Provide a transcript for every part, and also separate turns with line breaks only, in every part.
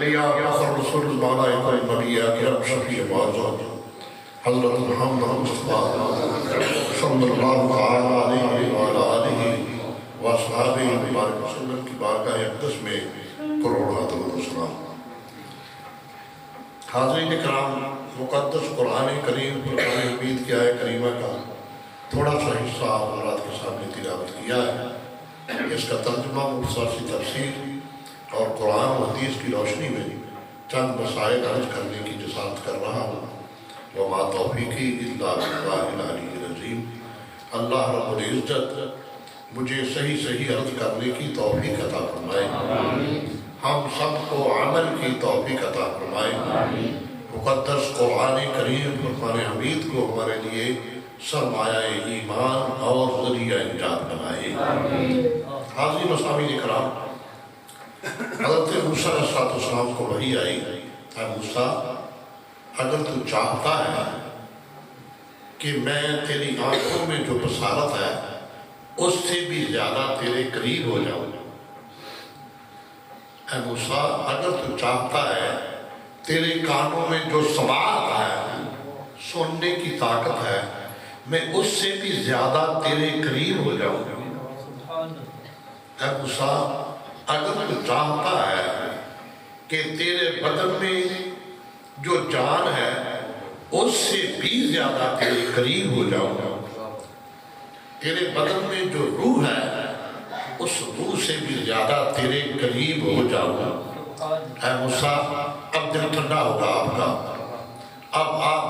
الانبیاء فخر رسول الملائکہ النبی اکرم شفیع معظم حضرت محمد مصطفیٰ صلی اللہ تعالی علیہ وآلہ آلہ وصحابہ مبارک وسلم کی بارگاہ اقدس میں کروڑ درود و سلام۔ حاضرین کرام، مقدس قرآن کریم فرقان حمید کی آیہ کریمہ کا تھوڑا سا حصہ حضرات کے سامنے تلاوت کیا ہے۔ اس کا ترجمہ مختصر سی تفسیر اور قرآن و حدیث کی روشنی میں چند مسائل عرض کرنے کی جسارت کر رہا ہوں۔ وما توفیقی الا باللہ العلی العظیم۔ اللہ رب العزت مجھے صحیح عرض کرنے کی توفیق عطا فرمائے، ہم سب کو عمل کی توفیق عطا فرمائے، مقدس قرآن کریم فرقان حمید کو ہمارے لیے سرمایہ ایمان اور ذریعہ نجات بنائے۔ حاضرین و سامعین کرام، حضرت موسیٰ علیہ السلام کو وحی آئی، اے موسیٰ اگر تو چاہتا ہے کہ میں تیری آنکھوں میں جو بصارت ہے اس سے بھی زیادہ تیرے قریب ہو جاؤں، اے موسیٰ اگر تو چاہتا ہے تیرے کانوں میں جو سماعت ہے، سننے کی طاقت ہے، میں اس سے بھی زیادہ تیرے قریب ہو جاؤں۔ اے موسیٰ اگر تو چاہتا ہے کہ تیرے بدن میں جو جان ہے اس سے بھی زیادہ تیرے قریب ہو جاؤں، تیرے بدن میں جو روح ہے اس روح سے بھی زیادہ تیرے قریب ہو جاؤں۔ اے موسیٰ اب دل ٹھنڈا ہوگا آپ کا، اب آپ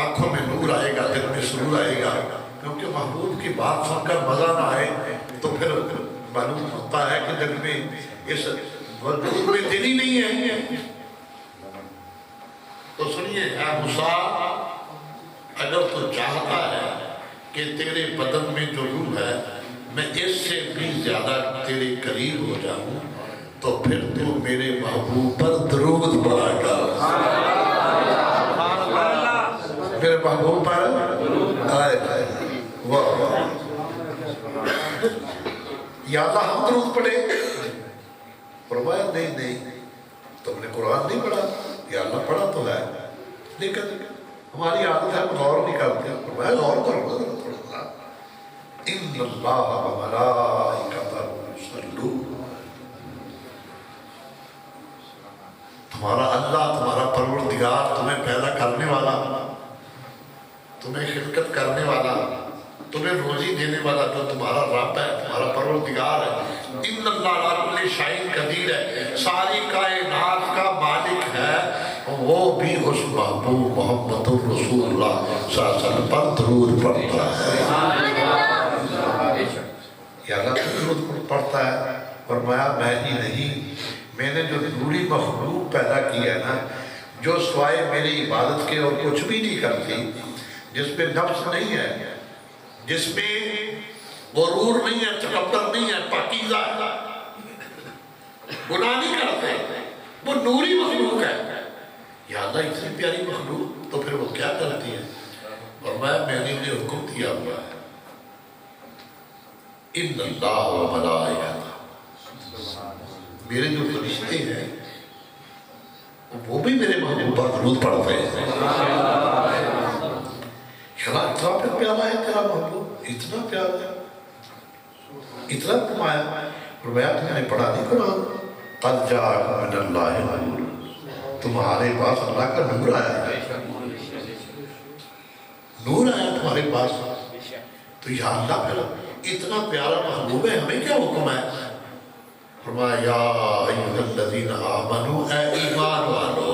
آنکھوں میں نور آئے گا، دل میں سرور آئے گا، کیونکہ محبوب کی بات سن کر مزہ نہ آئے تو پھر معلوم ہوتا ہے کہ دل میں اس وجود میں دل ہی نہیں ہے۔ تو سنیے، اے موسیٰ اگر تو چاہتا ہے کہ تیرے بدن میں جو روح ہے میں اس سے بھی زیادہ تیرے قریب ہو جاؤں تو پھر تو میرے محبوب پر درود پڑھا گا، میرے محبوب پر آئے یا اللہ ہم درود پڑھے؟ فرمایا نہیں تم نے قرآن نہیں پڑھا، یا اللہ پڑھا تو ہے لیکن ہماری عادت ہے ہم غور نہیں کرتے۔ فرمایا غور کرو نا تھوڑا سا، ان اللہ وملائکتہ یصلون، تمہارا اللہ، تمہارا پروردگار، تمہیں پیدا کرنے والا، تمہیں خلقت کرنے والا، تمہیں روزی دینے والا جو تمہارا رب ہے، تمہارا پروردگار ہے، ان اللہ علی کل شیء قدیر ہے، ساری کائنات کا مالک ہے، وہ بھی اس محبوب محمد الرسول اللہ صلی اللہ علیہ وسلم پر درود پڑھتا ہے۔ یا اللہ تو درود پڑھتا ہے؟ فرمایا میں ہی نہیں، میں نے جو نوری مخلوق پیدا کی ہے نا، جو سوائے میری عبادت کے اور کچھ بھی نہیں کرتی، جس میں نفس نہیں ہے، جس میں غرور نہیں ہے، تکبر نہیں ہے، پاکیزہ ہے، گناہ نہیں کرتے، وہ نوری مخلوق ہے۔ یا اللہ اتنی پیاری مخلوق تو پھر وہ کیا کرتی ہے؟ فرمایا میں نے انہیں حکم دیا ہوا ہے، ان اللہ وملائکتہ، میرے جو فرشتے ہیں وہ بھی میرے محبوب پر درود پڑھتے ہیں۔ اتنا پیارا ہے تیرا محبوب، اتنا پیارا ہے، اتنا کمایا۔ فرمایا تم نے پڑھا نہیں قرآن؟ قد جاءکم من اللہ نور، تمہارے پاس اللہ کا نور آیا ہے، نور آیا تمہارے پاس۔ تو یا اللہ پھر اتنا پیارا محبوب ہے، ہمیں کیا حکم ہے؟ فرمایا یا ایھا الذین آمنوا، اے ایمان والو،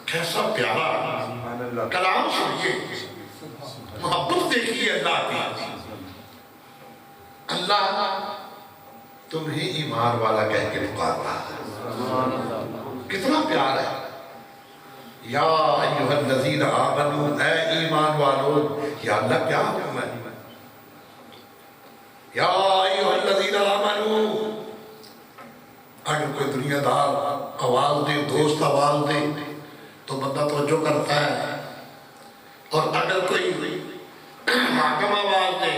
کیسا پیارا کلام سنیے، محبت دیکھیے اللہ کی۔ اللہ تمہیں ایمان والا کہہ کے پکار رہا ہے، کتنا پیار ہے۔ یا ایھا الذین آمنوا، اے ایمان والو، یا اللہ کیا حکم ہے؟ یا ایھا الذین آمنوا، اگر کوئی دنیا دار آواز دے، دوست آواز دے تو بندہ توجہ کرتا ہے، اور اگر کوئی حاکم آواز دے،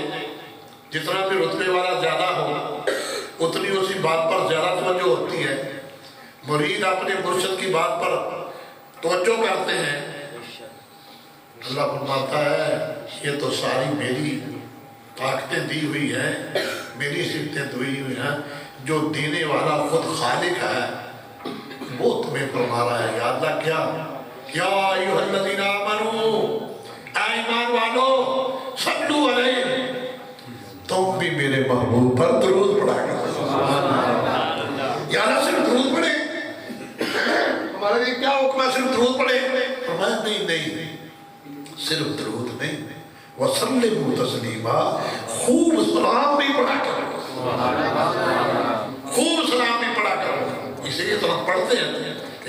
جتنا بھی رتبے والا زیادہ ہو اتنی اسی بات پر زیادہ توجہ مرید اپنے مرشد کی بات پر توجہ کرتے ہیں، اللہ فرماتا ہے یہ تو ساری میری طاقتیں دی ہوئی ہیں، میری صفتیں دی ہوئی ہیں، جو دینے والا خود خالق ہے وہ تمہیں فرما رہا ہے۔ یا اللہ کیا یا ایھا الذین آمنوا، اے ایمان والو، صلو علیہ، تم بھی میرے محبوب پر درود پڑھا کرو۔ یا اللہ صرف درود پڑھے، ہمارے لیے کیا حکم ہے صرف درود پڑھے؟ فرمایا نہیں، صرف درود نہیں، وَسَلِّمُوا تَسْلِيمًا، خوب سلام بھی پڑھا کرو، خوب سلام بھی پڑھا کرو۔ اسی لیے تو ہم پڑھتے ہیں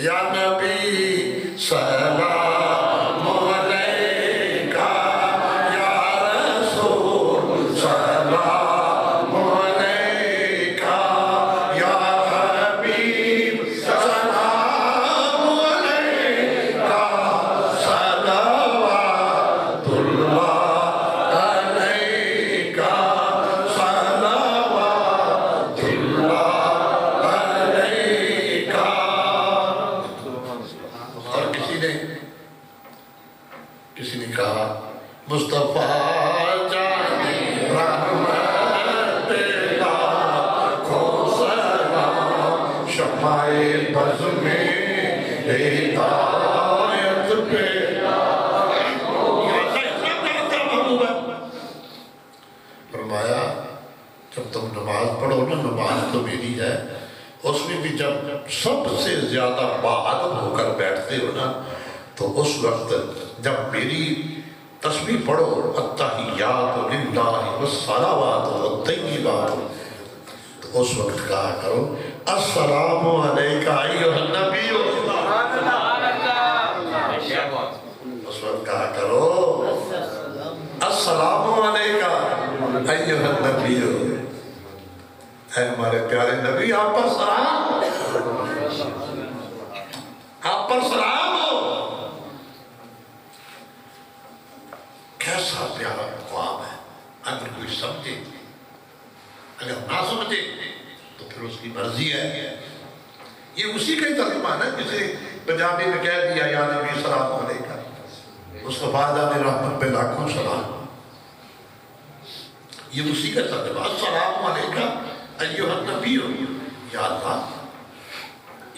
یا نبی سلام علیکہ، یا رسول سلام علیکہ، یا حبیب سلام علیکہ، صلوات اللہ علیکہ، صلوات اللہ علیکہ۔ اور کسی نے کہا مصطفیٰ جان رحمت لاکھوں سلام، شمع بز میں ہدایت پہ فرمایا جب تم نماز پڑھو نا، نماز تو میری ہے، اس میں بھی جب سب سے زیادہ باادب ہو کر بیٹھتے ہو نا، تو اس وقت جب میری تسبیح پڑھو التحیات للہ والصلوات والطیبات، تو اس وقت کہا کرو السلام علیکہ ایھا النبی، اس وقت کہا کرو السلام علیکہ ایھا النبی، اے ہمارے پیارے نبی آپ پر سلام، آپ پر سلام ہو۔ کیسا پیارا مقام ہے، اگر کوئی سمجھے، اگر نہ سمجھے تو پھر اس کی مرضی ہے۔ یہ اسی کا ہی ترجمہ ہے، جسے پنجابی میں کہہ دیا یا نبی سلام علیکہ، مصطفیٰ جان رحمت پہ لاکھوں سلام، یہ اسی کا ترجمہ السلام علیکہ ایھا النبی۔ یا اللہ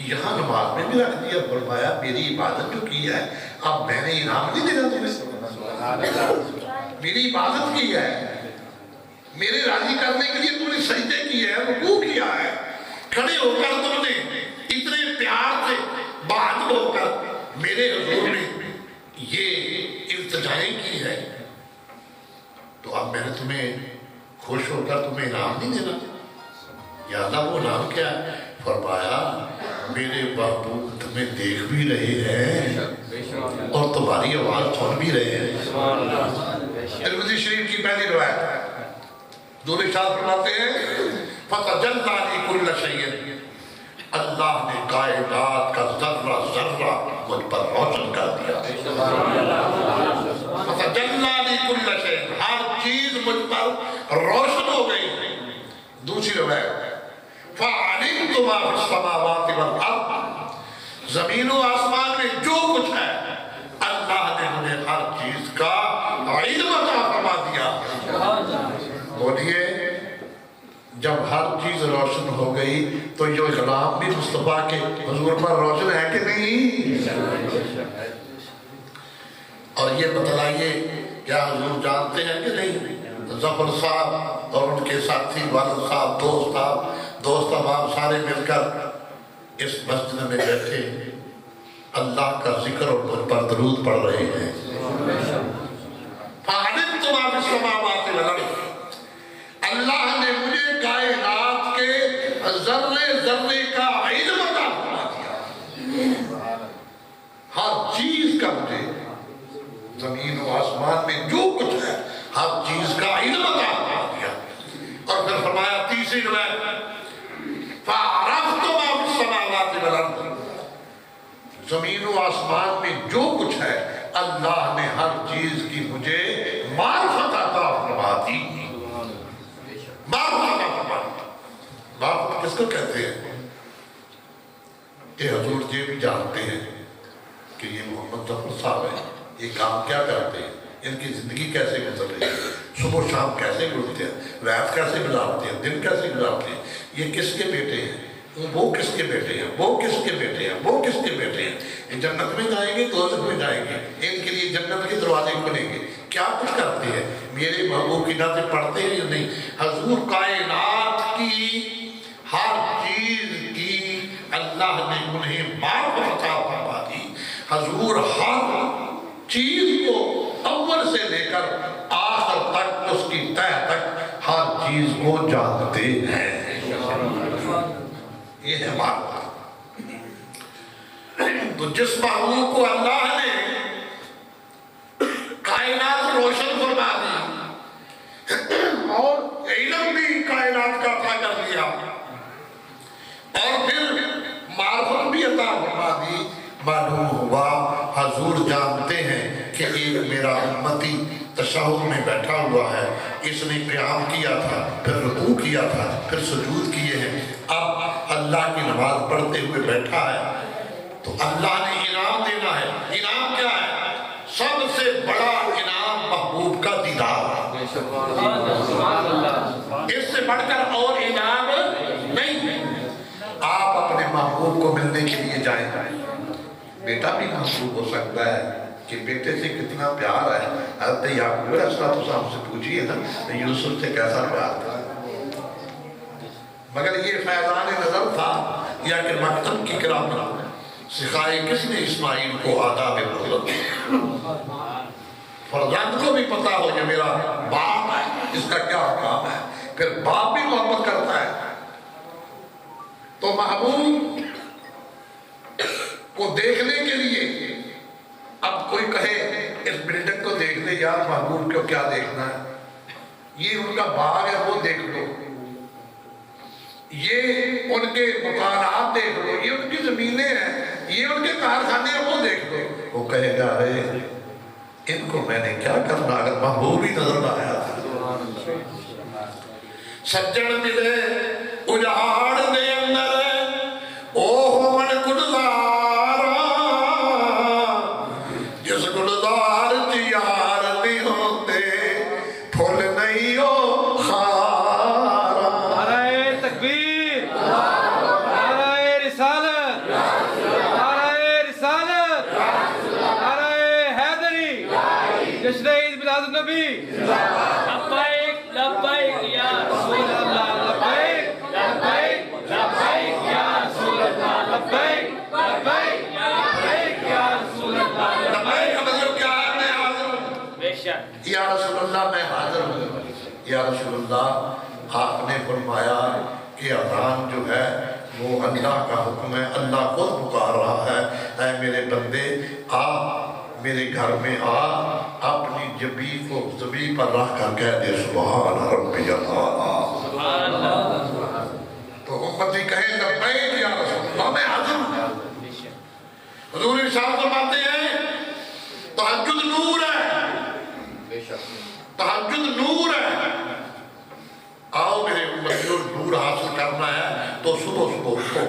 یہاں نماز میں بھی رکھ دیا، فرمایا میری عبادت جو کی ہے اب میں نے انعام نہیں دینا تمہیں، میری عبادت کی ہے، میرے راضی کرنے کے لیے تم نے سجدے کیے ہیں، رکوع کیا ہے، کھڑے ہو کر تم نے اتنے پیار سے باادب ہو کر میرے حضور میں یہ التجائیں کی ہے، تو اب میں نے تمہیں خوش ہو کر تمہیں انعام نہیں دینا۔ یا اللہ وہ نام کیا ہے؟ فرمایا میرے محبوب تمہیں دیکھ بھی رہے ہیں اور تمہاری آواز سن بھی رہے ہیں۔ ترمذی شریف کی پہلی روایت دور ارشاد فرماتے ہیں فَتَجَلَّىٰ لِكُلِّ شَيْءٍ، اللہ نے کائنات کا ذرہ ذرہ مجھ پر روشن کر دیا۔ فَتَجَلَّىٰ لِكُلِّ شَيْءٍ، ہر چیز مجھ پر روشن ہو گئی۔ دوسری روایت فَعَلِمْتُ مَا فِي السَّمَاوَاتِ وَالْأَرْضِ، زمین و آسمان میں جو کچھ ہے اللہ نے انہیں ہر چیز کا علم عطا فرما دیا۔ بولیے جب ہر چیز روشن ہو گئی تو یہ غلام بھی مصطفیٰ کے حضور پر روشن ہے کہ نہیں؟ اور یہ بتلائیے کیا حضور جانتے ہیں کہ نہیں؟ ظفر صاحب اور ان کے ساتھی والد صاحب دوست احباب سارے مل کر اس مسجد میں بیٹھے اللہ کا ذکر اور مجھ پر درود پڑھ رہے ہیں۔ فَعَلِمْتُ مَا فِي السَّمَاوَاتِ وَالْأَرْضِ، اللہ نے مجھے کائنات کے ذرے ذرے کا علم عطا فرما دیا، ہر چیز کا مجھے زمین و آسمان میں جو کچھ ہے ہر چیز کا علم عطا فرما دیا۔ اور پھر فرمایا تیسری روایت فَعَرَفْتُ مَا فِي السَّمَاوَاتِ وَالْأَرْضِ، زمین و آسمان میں جو کچھ ہے اللہ نے ہر چیز کی مجھے معرفت عطا فرما دی۔ معرفت عطا فرما دی، معرفت کس کو کہتے ہیں؟ کہ حضور یہ بھی جانتے ہیں کہ یہ محمد ظفر صاحب ہیں، یہ کام کیا کرتے ہیں، ان کی زندگی کیسے گزر رہی ہے، صبح و شام کیسے گزرتے ہیں، رات کیسے گزارتے ہیں، دن کیسے گزارتے ہیں، یہ کس کے بیٹے ہیں، وہ کس کے بیٹے ہیں، وہ کس کے بیٹے ہیں، وہ کس کے بیٹے ہیں، یہ جنت میں جائیں گے، دوزخ میں جائیں گے، ان کے لیے جنت کے دروازے کھلیں گے، کیا کچھ کرتے ہیں، میرے محبوب کی نعتیں پڑھتے ہیں یا نہیں؟ حضور کائنات کی ہر چیز کی اللہ نے انہیں معرفت عطا فرما دی، حضور ہر چیز کو اول سے لے کر آخر تک، اس کی تہ تک ہر چیز کو جانتے ہیں۔ یہ ہے معرفت۔ تو جس محبوب کو اللہ نے کائنات روشن فرما دی اور علم بھی کائنات کا عطا کر دیا اور پھر معرفت بھی عطا فرما دی، معلوم ہوا حضور جانتے ہیں کہ ایک میرا امتی تشہد میں بیٹھا ہوا ہے، اس نے قیام کیا تھا، پھر رکوع کیا تھا، پھر سجود کیے ہیں، اب اللہ کی نماز پڑھتے ہوئے بیٹھا ہے، تو اللہ نے انعام دینا ہے۔ انعام کیا ہے؟ سب سے بڑا انعام محبوب کا دیدار، اس سے بڑھ کر اور انعام نہیں۔ آپ اپنے محبوب کو ملنے کے لیے جائیں، بیٹا بھی محبوب ہو سکتا ہے کہ بیٹے سے کتنا پیار ہے۔ حضرت یعقوب علیہ السلام سے پوچھئے نا یوسف سے کیسا پیار تھا، مگر یہ فیضان نظر تھا یا کہ مکتب کی کرامت سکھائے کس نے اسماعیل کو آداب مطلب؟ فرزند کو بھی پتا ہو یہ میرا باپ ہے، اس کا کیا کام ہے، پھر باپ بھی محبت کرتا ہے۔ تو محبوب کو دیکھنے کے لیے اب کوئی کہے اس بلڈنگ کو دیکھ لے یار، محبوب کو کیا دیکھنا ہے، یہ ان کا باغ ہے وہ دیکھ لو، یہ ان کے مکانات دیکھ لو، یہ ان کی زمینیں ہیں، یہ ان کے کارخانے ہیں وہ دیکھ لو۔ وہ کہے گا رہے ان کو میں نے کیا کرنا اگر محبوب ہی نظر آیا تھا۔ سجن ملے اجاڑ دے اندر اوہ من گلزارا، جس گلزار تیار نہیں ہوتے پھول نہیں ہو خارا۔ نعرہ تکبیر، نعرہ رسالت، نعرہ رسالت، نعرہ حیدری، جشن عید میلاد النبی۔ لبیک لبیک یا رسول اللہ، لبیک لبیک لبیک یا رسول اللہ، لبیک لبیک لبیک یا رسول اللہ۔ لبیک کا مطلب کیا ہے؟ میں حاضر ہوں، بے شک یا رسول اللہ، میں حاضر ہوں۔ یا رسول اللہ آپ نے فرمایا کہ اذان جو ہے وہ اللہ کا حکم ہے، اللہ خود پکار رہا ہے، اے میرے بندے آ میرے گھر میں آ، اپنی جبی کو زبی پر رکھ کر کہہ دے سبحان ربی اللہ۔ تو امتی کہیں لبیک یا رسول اللہ، میں حاضر ہوں۔ حضور ارشاد فرماتے ہیں تہجد نور ہے، تہجد نور ہے، آؤ میرے امتیوں نور حاصل کرنا ہے تو صبح صبح اٹھو،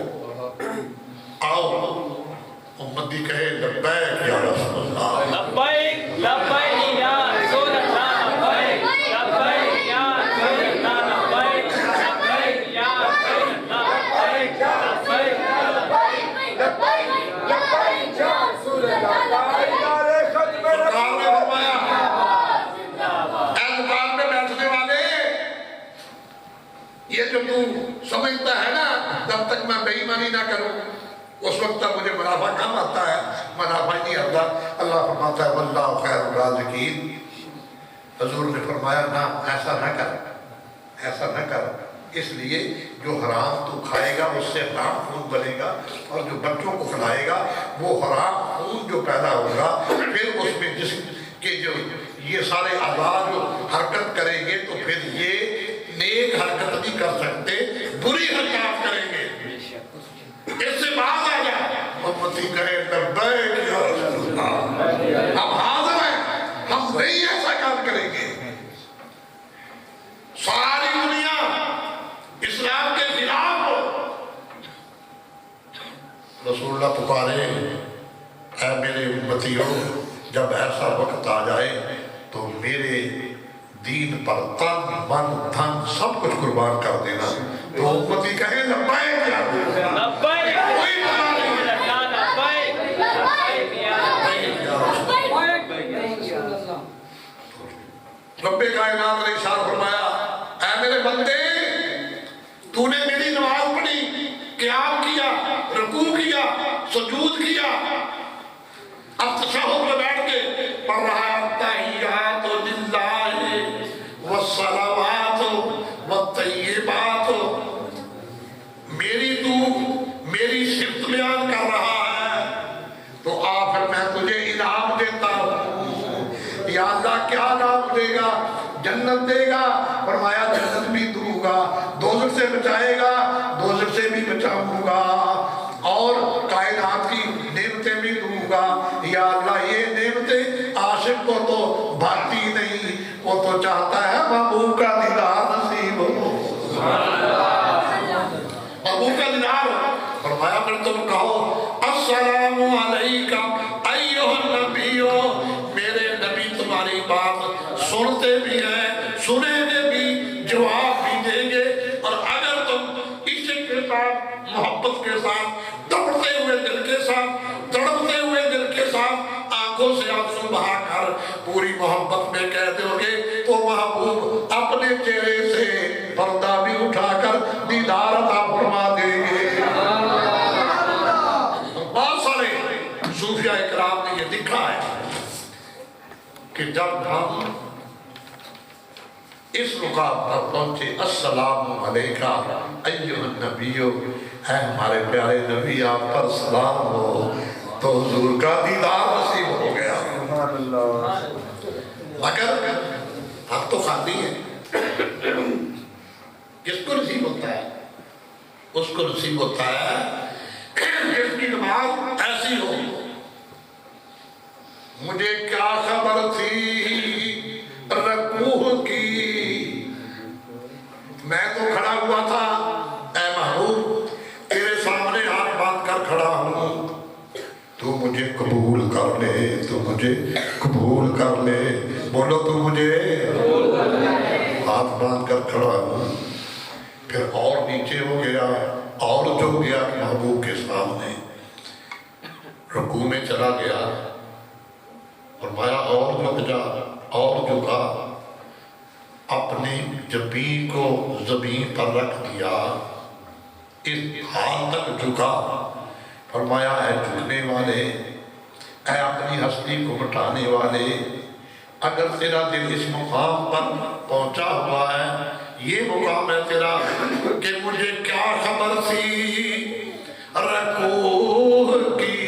آؤ۔ امتی کہے لبیک یا رسول اللہ، لبیک لبیک یا رسول اللہ، لبیک لبیک یا رسول اللہ، لبیک لبیک یا رسول اللہ، لبیک لبیک لبیک لبیک یا رسول اللہ۔ سرکار نے فرمایا اے دکان میں بیٹھنے والے، یہ جو تو سمجھتا ہے نا جب تک میں بے ایمانی نہ کروں اس وقت تک مجھے منافع کم آتا ہے، منافع نہیں آتا۔ اللہ فرماتا ہے واللہ خیر الرازقین۔ حضور نے فرمایا نہ ایسا نہ کر، ایسا نہ کر، اس لیے جو حرام تو کھائے گا اس سے حرام خون بنے گا، اور جو بچوں کو کھلائے گا وہ حرام خون جو پیدا ہوگا، پھر اس میں جسم کے جو یہ سارے اعضاء جو حرکت کریں گے تو پھر یہ نیک حرکت نہیں کر سکتے، بری حرکات کریں گے۔ اس سے باز آ جائے، امتی کہے لبیک یا رسول اللہ، ہم حاضر ہیں، ہم نہیں ایسا کام کریں گے۔ ساری دنیا اسلام کے خلاف ہو، رسول اللہ پکارے اے میرے امتیوں جب ایسا وقت آ جائے تو میرے دین پر تن من دھن سب کچھ قربان کر دینا. تو امتی کہیں لبیک یا لبیک کوئی پتہ نہیں رب کائنات نے ارشاد فرمایا اے میرے بندے تو نے میری نماز پڑھی قیام کیا رکوع کیا سجود کیا اب تشہد میں بیٹھ کے پڑھ رہا ہے تحیات للہ والصلوات والطیبات میری صفت بیان کر رہا ہے تو آخر میں تجھے انعام دیتا ہوں. یا اللہ کیا نام دے گا؟ جنت دے گا. فرمایا جنت بھی دوں گا, دوزخ سے بچائے گا, دوزخ سے بھی بچاؤں گا, اور کائنات کی نعمتیں بھی دوں گا. یا اللہ یہ نعمتیں عاشق کو تو بھاتی نہیں, وہ تو چاہتا ہے محبوب کا دیدار نصیب ہو. محبوب کا دیدار. فرمایا پھر تم کہو السلام علیکم ایھا النبی, میرے نبی تمہاری بات سنتے بھی ہیں, سنیں گے بھی, جواب بھی دیں گے. اور اگر تم عشق کے ساتھ محبت کے ساتھ تڑپتے ہوئے دل کے ساتھ تڑپتے ہوئے دل کے ساتھ آنکھوں سے آنسو بہا کر پوری محبت میں کہہ دو گے تو محبوب اپنے چہرے سے پردہ بھی اٹھا کر دیدار عطا فرما دیں گے. بہت سارے صوفیاء اکرام نے یہ لکھا ہے کہ جب ہم اس مقام پر پہنچے السلام علیکہ ایھا النبی, اے ہمارے پیارے نبی آپ پر سلام ہو, تو حضور کا دیدار نصیب ہو گیا. مگر ہم تو خالی ہیں. کس کو نصیب ہوتا ہے؟ اس کو نصیب ہوتا ہے جس کی نماز ایسی ہو. مجھے کیا خبر تھی رکوع کی, میں تو کھڑا ہوا تھا اے محبوب تیرے سامنے ہاتھ باندھ کر کھڑا ہوں, تو مجھے قبول کر لے, تو مجھے قبول کر لے. بولو تو مجھے ہاتھ باندھ کر کھڑا ہوں. پھر اور نیچے ہو گیا اور جو گیا محبوب کے سامنے رکوع میں چلا گیا. فرمایا اور جھک جا, اور جھکا, اپنی جبین کو زمین پر رکھ دیا, اس حال تک جھکا. فرمایا اے جھکنے والے, اے اپنی ہستی کو مٹانے والے, اگر تیرا دل اس مقام پر پہنچا ہوا ہے, یہ مقام ہے تیرا کہ مجھے کیا خبر تھی رکوع کی,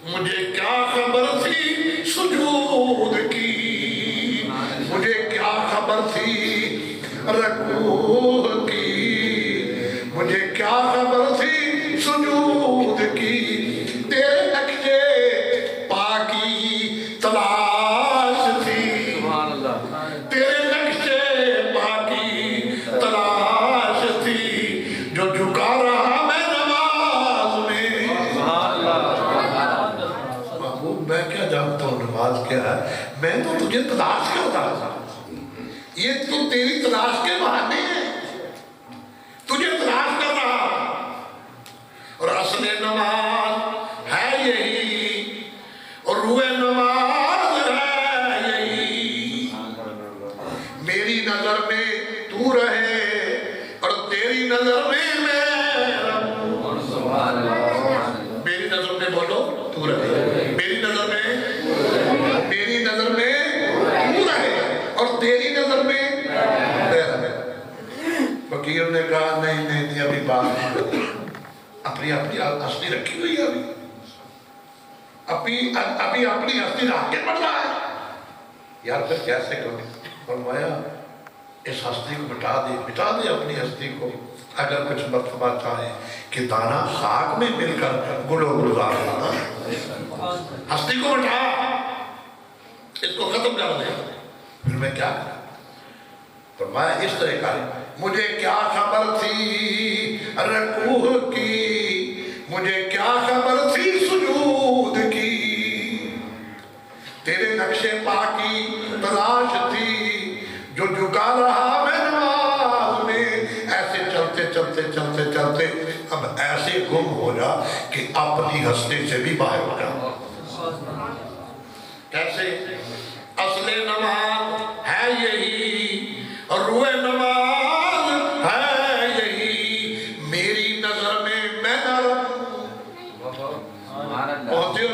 مجھے کیا خبر تھی سجود کی, مجھے کیا خبر تھی رکوع کی, مجھے کیا خبر تھی سجود کی. تیرے نقشے پاکی تلاش تھی, تیرے نقشے پاکی تلاش تھی, جو جھکا رہا میں نماز میں. محبوب میں کیا جانتا ہوں نماز کیا ہے, میں تو تجھے تلاش کرتا تھا. یہ تو تیری تلاش کے بہانے ہیں, تجھے تلاش کر رہا. اور اصل نماز ہے یہی, اور روح نماز ہے یہی. میری نظر میں تو رہے اور تیری نظر میں میں رہوں. میری نظر میں بولو تو رہے, میری نظر میں تو رہے اور تیری نظر میں میں رہے. فقیر نے کہا نہیں ابھی بات اپنی ہستی رکھی ہوئی ہے, ابھی اپنی ہستی رکھ کے پڑھ رہا ہے. یار پھر کیسے کروں؟ فرمایا اس ہستی کو مٹا دے اپنی ہستی کو. اگر کچھ مرتبہ چاہے کہ دانا خاک میں مل کر گلو گلزار ہونا, ہستی کو مٹا, اس کو ختم کر دے. پھر میں کیا کروں؟ فرمایا اس طرح کا مجھے کیا خبر تھی رکوع کی, مجھے کیا خبر تھی سجود کی، تیرے نقش پا کی تلاش تھی، جو جھکا رہا میں نماز میں۔ ایسے چلتے چلتے چلتے چلتے اب ایسے گم ہو جا کہ اپنی ہستی سے بھی باہر ہو جا۔ کیسے؟ اصل نماز ہے یہی، روح نماز ہے یہی، میری نظر میں میں نہ رہوں۔ پہنچے ہو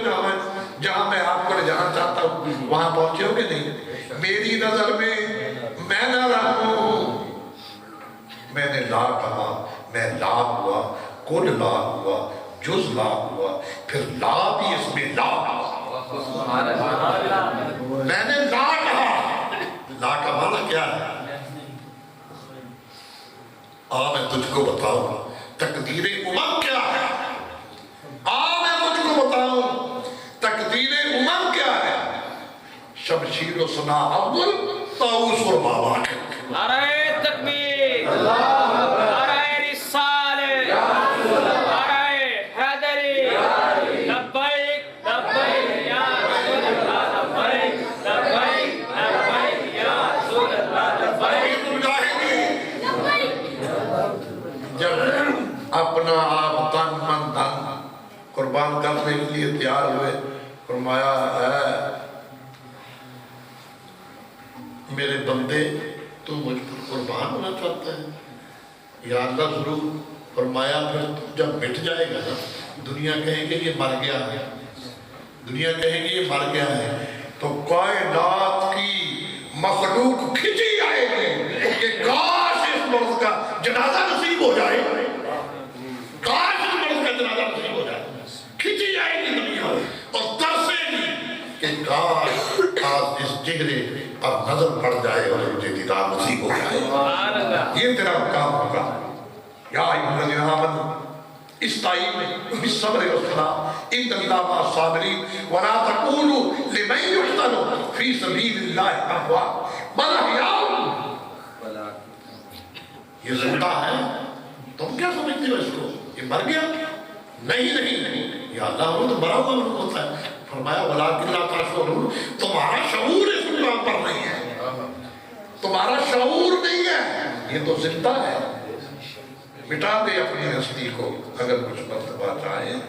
جہاں میں آپ کو لے جانا چاہتا ہوں، وہاں پہنچے ہو کہ نہیں؟ میری نظر میں میں نہ رہوں۔ میں نے لا کہا، میں لا ہوا، کل لا ہوا، جز لا ہوا، پھر لا بھی اس میں لا ہوا۔ میں نے لا کہا، لا کا معنی کیا ہے؟ میں تجھ کو بتاؤں تقدیر امم کیا ہے۔ میں تجھ کو بتاؤں تقدیر امم کیا ہے۔ شمشیر و سنا اول طاؤس اور بابا کے
نعرہ تکبیر، نعرہ رسالت، نعرہ حیدری، لبیک لبیک یا رسول اللہ، لبیک لبیک لبیک یا رسول اللہ، لبیک۔
جب اپنا آپ تن من دھن قربان کرنے کے لیے تیار ہوئے، فرمایا ہے میرے بندے تو مجھ پر قربان ہونا چاہتا ہے؟ یا اللہ ضرور۔ فرمایا پھر جب مٹ جائے گا نا، دنیا کہے گی یہ مر گیا ہے، دنیا کہے گی یہ مر گیا ہے، تو کائنات کی مخلوق کھچی آئے گی کہ کاش اس مرد کا جنازہ نصیب ہو جائے، کاش اس مرد کا جنازہ نصیب ہو جائے۔ کھچی آئے گی دنیا اور ترسے گی کہ کاش آج اس چہرے اب نظر پڑ جائے اور مجھے دیدار نصیب ہو جائے۔ یہ تیرا کام ہوگا۔ یا ایھا الذین آمنوا استعینوا بالصبر والصلاۃ ان اللہ مع الصابرین ولا تقولوا لمن یقتل فی سبیل اللہ اموات بل احیاء۔ یہ زندہ ہے، تم کیا سمجھتے ہو اس کو یہ مر گیا؟ نہیں نہیں نہیں، یا اللہ وہ تو مرا ہوا ہوتا ہے۔ فرمایا وَلَٰكِنْ لَا تَشْعُرُونَ، تمہارا شعور اس مقام پر نہیں ہے، تمہارا شعور نہیں ہے، یہ تو زندہ ہے۔ مٹا دے اپنی ہستی کو، اگر کچھ مرتبہ چاہیں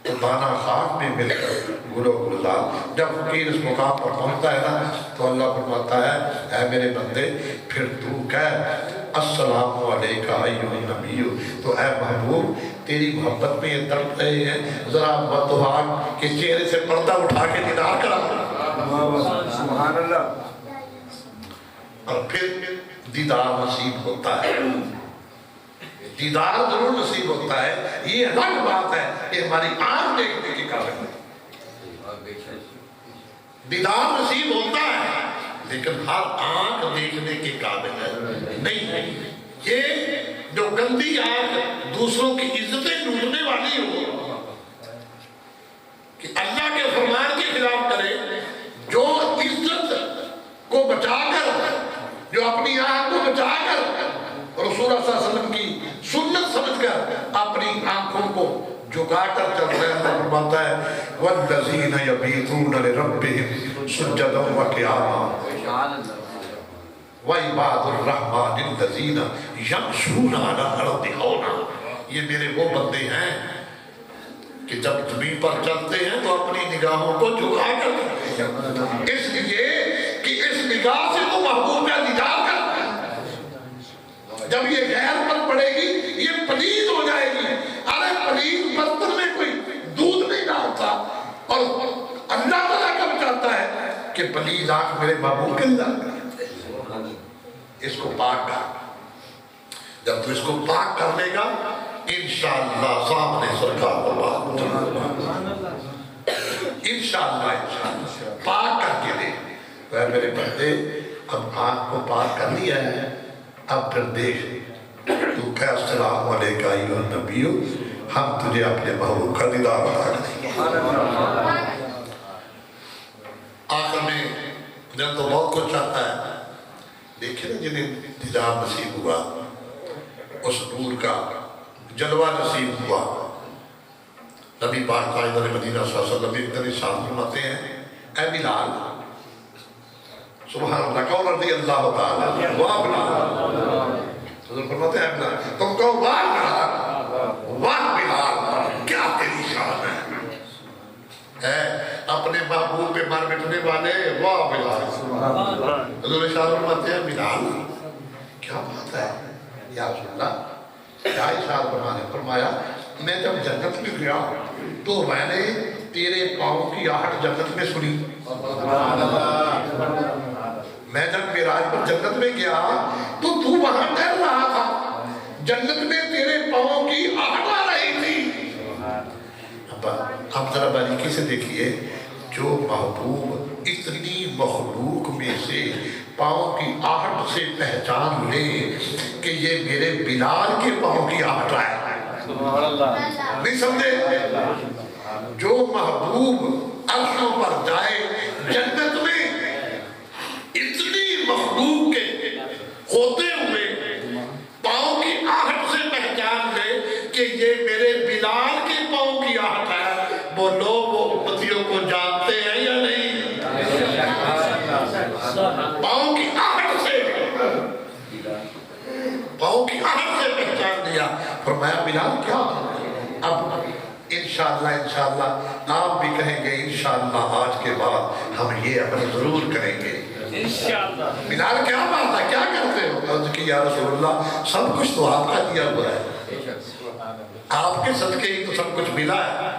تو دانا خاک میں مل کر گلو گلزار۔ جب فقیر اس مقام پر پہنچتا ہے نا تو اللہ فرماتا ہے اے میرے بندے پھر تو کہہ السلام علیکہ ایھا النبی، تو اے محبوب تیری محبت میں یہ درد رہے ہیں، ذرا بدعا کے چہرے سے پردہ اٹھا کے دیدار کرا۔
سبحان اللہ۔
اور پھر دیدار نصیب ہوتا ہے، دیدار ضرور نصیب ہوتا ہے۔ یہ الگ بات ہے کہ ہماری آنکھ دیکھنے کے قابل ہے، دیدار نصیب ہوتا ہے لیکن ہر آنکھ دیکھنے کے قابل ہے نہیں۔ یہ جو گندی آنکھ دوسروں کی عزتیں لوٹنے والی ہو کہ اللہ کے فرمان کے خلاف کرے، جو عزت کو بچا کر، جو اپنی آنکھ کو بچا کر رسول اللہ صلی اللہ علیہ وسلم کی سنت سمجھ کر اپنی آنکھوں کو جھکا کر چلتا ہے، اللہ فرماتا ہے وَالَّذِينَ يَبِيتُونَ لِرَبِّهِمْ سُجَّدًا وَقِيَامًا وَعِبَادُ الرَّحْمَنِ الَّذِينَ يَمْشُونَ عَلَى الْأَرْضِ هَوْنًا۔ یہ میرے وہ بندے ہیں کہ جب زمین پر چلتے ہیں تو اپنی نگاہوں کو جھکا کر چلتے ہیں، اس لیے کہ اس نگاہ سے تو محبوب کا دیدار کرتا ہے۔ جب یہ غیر پر پڑے گی یہ پلید ہو جائے گی۔ ارے پلید برتن میں کوئی دودھ نہیں ڈالتا، اور اللہ تعالیٰ کب چاہتا ہے کہ پلید آنکھ میرے محبوب کے اندر اس کو پاک کر۔ جب تو اس کو پاک کر لے گا انشاءاللہ سامنے سرکار کو بات انشاءاللہ پاک کر کے دے۔ اے میرے بندے اب آنکھ کو پاک کر لیا ہے، اب پھر دیکھ تو کہہ السلام علیکہ ایھا النبی، ہم تجھے اپنے محبوب کا دیدار عطا کریں گے۔ آخر میں دل تو بہت کچھ چاہتا ہے، دیکھیں جنہیں دیدار نصیب ہوا، اس نور کا جلوہ نصیب ہوا، نبی پاک قائدر مدینہ صلی اللہ علیہ وسلم ایک دن ارشاد فرماتے ہیں اے بلال سبحان اللہ کہو رضی اللہ تعالیٰ واہ بلال حضور فرماتے ہیں اے بلال تم کہو واہ بلال واہ بلال کیا تیری شان ہے اپنے محبوب پہ مار مٹنے والے واہ بلال حضور ارشاد فرماتے ہیں بلال کیا بات ہے یا رسول اللہ کیا ارشاد فرمایا میں جب جنت میں گیا تو میں نے تیرے پاؤں کی آہٹ جنت میں سنی میں جب معراج پر جنت میں گیا تو وہاں ٹہل رہا تھا جنت میں تیرے پاؤں کی آہٹ آ رہی تھی اب ذرا باریکی سے دیکھیے جو محبوب اتنی مخلوق میں سے پاؤں کی آہٹ سے پہچان لے کہ یہ میرے بلال کے پاؤں کی آہٹ آئے نہیں سمجھے جو محبوب عرشوں پر جائے جنت میں اتنی مخلوق کے ہوتے ہوئے پاؤں کی آہٹ سے پہچان لے کہ یہ میرے بلال کے پاؤں کی آہٹ ہے وہ لوگ وہ امتیوں کو جانتے ہیں یا نہیں پاؤں کی آہٹ سے پہچان لیا فرمایا بلال کیا اب انشاءاللہ آپ بھی کہیں گے انشاءاللہ آج کے بعد ہم یہ عمل ضرور کریں گے بلال کیا بات ہے کیا کرتے ہو عرض کی یا رسول اللہ سب کچھ تو آپ کا دیا ہوا ہے آپ کے صدقے ہی تو سب کچھ ملا ہے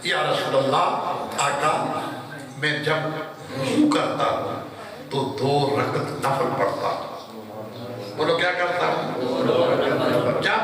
یا رسول اللہ آقا میں جب وضو کرتا ہوں تو 2 رکعت نفل پڑھتا ہوں بولو کیا کرتا ہوں جب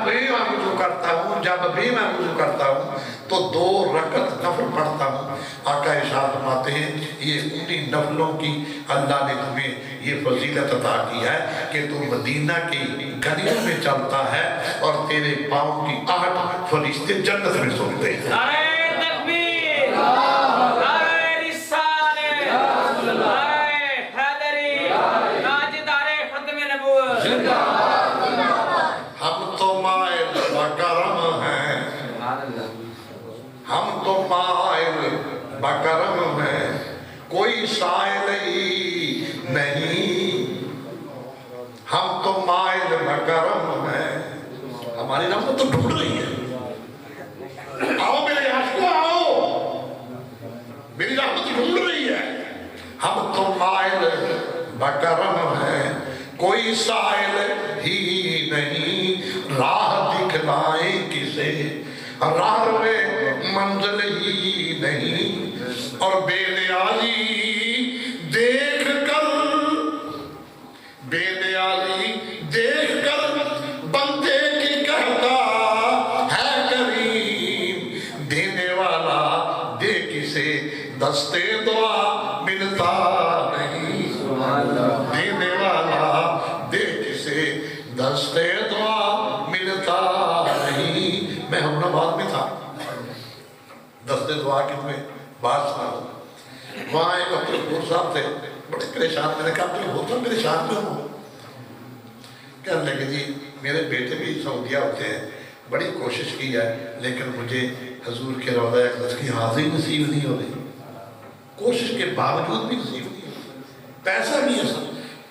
بھی میں وضو کرتا ہوں تو 2 رکعت نفل پڑھتا ہوں آقا ارشاد فرماتے ہیں یہ انہی نفلوں کی اللہ نے تمہیں یہ فضیلت عطا کی ہے کہ تو مدینہ کی گلیوں میں چلتا ہے اور تیرے پاؤں کی آہٹ فرشتے جنت میں سنتے ہیں
نعرہ تکبیر نعرہ رسالت نعرہ حیدری تاجدار ختم نبوت
ہم تو مائل بکرم ہیں ہم تو مائل بکرم ہیں کوئی سائل ہی نہیں ہم تو مائل بکرم ہیں ہماری رحمت تو ڈھونڈ رہی ہے آؤ میرے عاشقوں آؤ میری رحمت ڈھونڈ رہی ہے ہم تو مائل بکرم ہیں کوئی سائل ہی نہیں راہ دکھلائیں کسے راہ میں منزل ہی نہیں اور بے نیازی دیکھ کر بندے کی کہتا ہے کریم دینے والا دے کسے دستے دعا ملتا نہیں دینے والا دے کسے دستے دعا ملتا نہیں میں ہم نباد میں تھا دستے دعا کے میں بات سنا وہاں ایک اپنے بھور صاحب تھے بڑے پریشان میں نے کہا اپنے بھور صاحب میرے شان میں ہوں کہنے لگے جی میرے بیٹے بھی سعودیہ ہوتے ہیں بڑی کوشش کی ہے لیکن مجھے حضور کے روضہ اقدس کی حاضری نصیب نہیں ہو رہی کوشش کے باوجود بھی نصیب نہیں ہو رہی پیسہ بھی ہے سب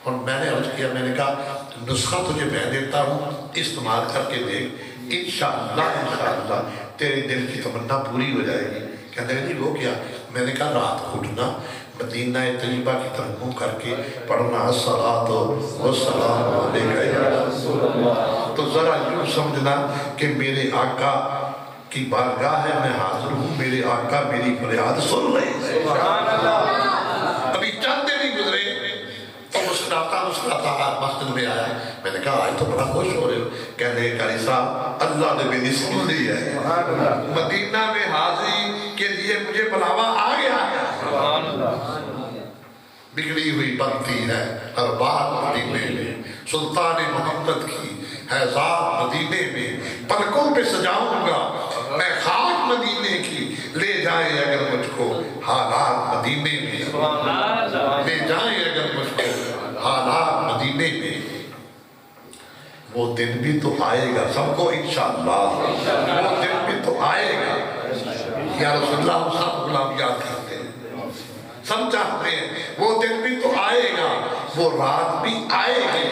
اور میں نے عرض کیا میں نے کہا نسخہ تجھے میں دیتا ہوں استعمال کر کے دیکھ انشاءاللہ تیرے دل کی تمنا پوری ہو جائے گی کہنے لگے جی وہ کیا میں نے کہا رات کو اٹھنا مدینہ طیبہ کی ترنم کر کے پڑھنا الصلاۃ والسلام علیکہ یا رسول اللہ تو ذرا یوں سمجھنا کہ میرے آقا کی بارگاہ ہے میں حاضر ہوں میرے آقا میری فریاد سن رہے ہیں ابھی چند دن ہی گزرے تو مسکراتا مسجد میں آیا میں نے کہا آج تو بڑا خوش ہو رہے ہو کہنے لگے قاری صاحب اللہ نے میری سن لی ہے مدینہ میں حاضری کے لیے مجھے بلاوا آ گیا بگڑی ہوئی بنتی ہے ہر بات مدینے میں سلطان محمد کی ہے ذات مدینے میں پلکوں پہ سجاؤں گا میں خاک مدینے کی لے جائیں اگر مجھ کو حالات مدینے میں لے جائیں اگر مجھ کو حالات مدینے میں وہ دن بھی تو آئے گا سب کو انشاءاللہ وہ دن بھی تو آئے گا یا رسول اللہ ہم سب غلام یاد کرتے ہیں، سب چاہتے ہیں وہ دن بھی تو آئے گا، وہ رات بھی آئے گی،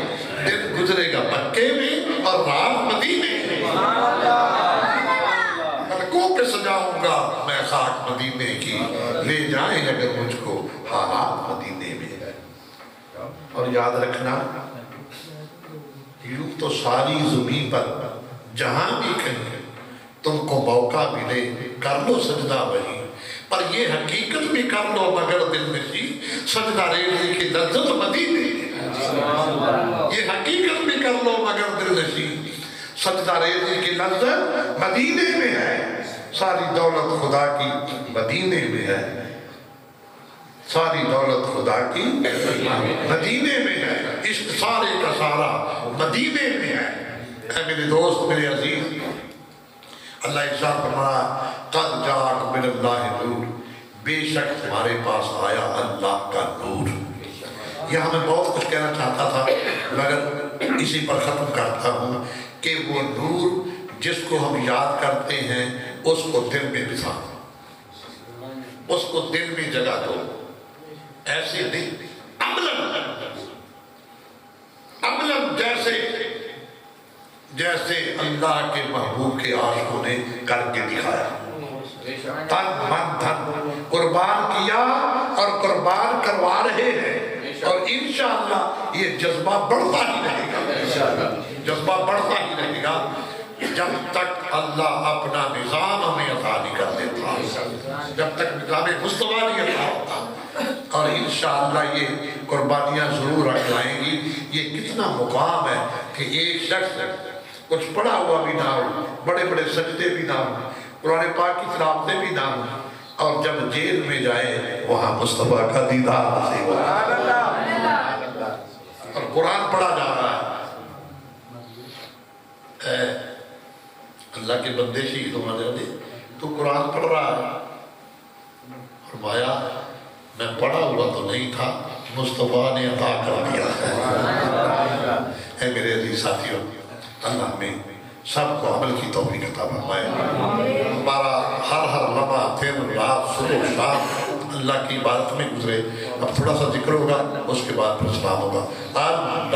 دن گزرے گا مکے میں اور رات مدینے میں، پلکوں پہ سجاؤں گا میں خاک مدینے کی، لے جائیں اگر مجھ کو حالات مدینے میں۔ اور یاد رکھنا یوں تو ساری زمین پر جہاں بھی کہیں تم کو موقع ملے کر لو سجدہ وہی، پر یہ حقیقت بھی کر لو مگر دل نشی سجدہ ریزی کی لذت مدینے میں، یہ حقیقت بھی کر لو مگر دل نشی سجدہ ریزی کی لذت مدینے میں ہے، ساری دولت خدا کی مدینے میں ہے، ساری دولت خدا کی مدینے میں ہے، عشق سارے کا سارا مدینے میں ہے۔ اے میرے دوست، میرے عزیز، اللہ ارشاد فرمایا قد جاءک من اللہ نور، بے شک تمہارے پاس آیا اللہ کا نور۔ یہاں میں بہت کچھ کہنا چاہتا تھا مگر اسی پر ختم کرتا ہوں کہ وہ نور جس کو ہم یاد کرتے ہیں اس کو دل میں بسا، اس کو دل میں جگہ دو، ایسے نہیں عملاً جیسے اللہ کے محبوب کے عاشقوں نے کر کے دکھایا، تن من دھن قربان کیا اور قربان کروا رہے ہیں، اور انشاءاللہ یہ جذبہ بڑھتا ہی رہے گا، جذبہ بڑھتا ہی رہے گا جب تک اللہ اپنا نظام ہمیں عطا نہیں کر دیتا، جب تک نظام مصطفیٰ نہیں عطا ہوتا۔ اور انشاءاللہ یہ قربانیاں ضرور رکھ لائیں گی۔ یہ کتنا مقام ہے کہ ایک شخص کچھ پڑھا ہوا بھی نہ ہو، بڑے بڑے سجدے بھی نہ ہو، قرآن پاک کی تلاوتیں بھی نہ ہو، اور جب جیل میں جائے وہاں مصطفیٰ کا دیدار نصیب ہوتا ہے اور قرآن پڑھا جا رہا ہے۔ اے اللہ کے بندے شہید ہمارے دے تو قرآن پڑھ رہا ہے، فرمایا میں پڑھا ہوا تو نہیں تھا، مصطفیٰ نے عطا کر دیا ہے۔ اے میرے عزیز ساتھیوں، اللہ ہمیں سب کو عمل کی توفیق عطا فرمائے، ہمارا ہر لمحہ دن رات صبح شام اللہ کی عبادت میں گزرے۔ اب تھوڑا سا ذکر ہوگا، اس کے بعد پھر سلام ہوگا۔ آج